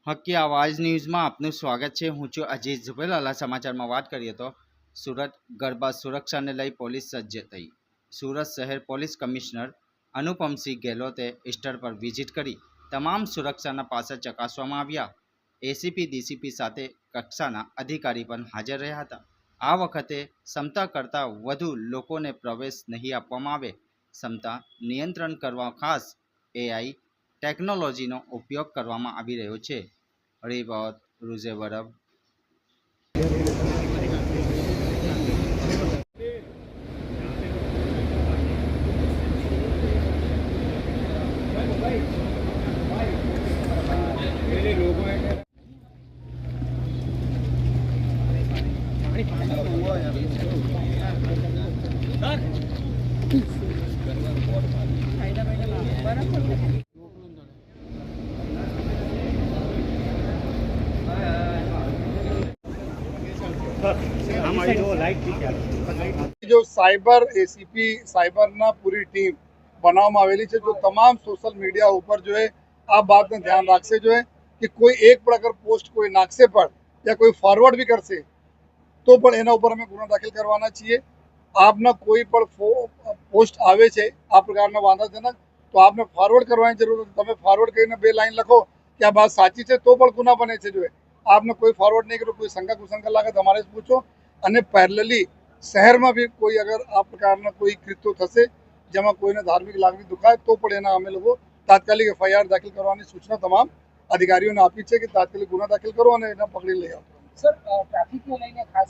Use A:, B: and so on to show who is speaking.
A: હકી આવાજ ન્યૂઝમાં આપનું સ્વાગત છે। હું છું અજીત ઝુબેલાલા। સમાચારમાં વાત કરીએ તો સુરત ગરબા સુરક્ષાને લઈ પોલીસ સજ્જ થઈ। સુરત શહેર પોલીસ કમિશનર અનુપમસિંહ ગેહલોતે સ્થળ પર વિઝિટ કરી તમામ સુરક્ષાના પાસા ચકાસવામાં આવ્યા। એસીપી ડીસીપી સાથે કક્ષાના અધિકારી પણ હાજર રહ્યા હતા। આ વખતે ક્ષમતા કરતાં વધુ લોકોને પ્રવેશ નહીં આપવામાં આવે। ક્ષમતા નિયંત્રણ કરવા ખાસ એઆઈ ટેકનોલોજીનો ઉપયોગ કરવામાં આવી રહ્યો છે। रिपोर्ट रुजे बरब।
B: जो साइबर एसीपी साइबर ना पूरी टीम बनावવામાં આવેલી છે। जो तमाम सोशल मीडिया ऊपर जो है आ बात ने ध्यान રાખશે जो है कि कोई एक પણ अगर पोस्ट कोई નાખશે પણ या कोई फॉरवर्ड भी करશે તો પણ એના ઉપર અમે ગુનો દાખલ કરવાના છીએ। આપના કોઈ પણ પોસ્ટ આવે છે આ પ્રકારના વાંધાજનક તો આપને ફોરવર્ડ કરવાની જરૂર નથી। તમે ફોરવર્ડ કરીને બે લાઈન લખો કે આ વાત સાચી છે તો પણ ગુના બને છે। જો आपने कोई फॉरवर्ड नहीं करो, कोई शंका कुशंका लागे तो हमारे से पूछो। અને પેરેલલી શહેરમાં બી કોઈ અગર આ પ્રકારના કોઈ કૃત્યો થશે જેમાં કોઈને ધાર્મિક લાગણી દુખાય તો પણ એના અમે લોકો તાત્કાલિક એફઆઈઆર દાખલ કરવાની સૂચના તમામ અધિકારીઓને આપી છે કે તાત્કાલિક ગુના દાખલ કરો અને એને પકડી લઈ આવો।
C: સર ટ્રાફિકને લઈને ખાસ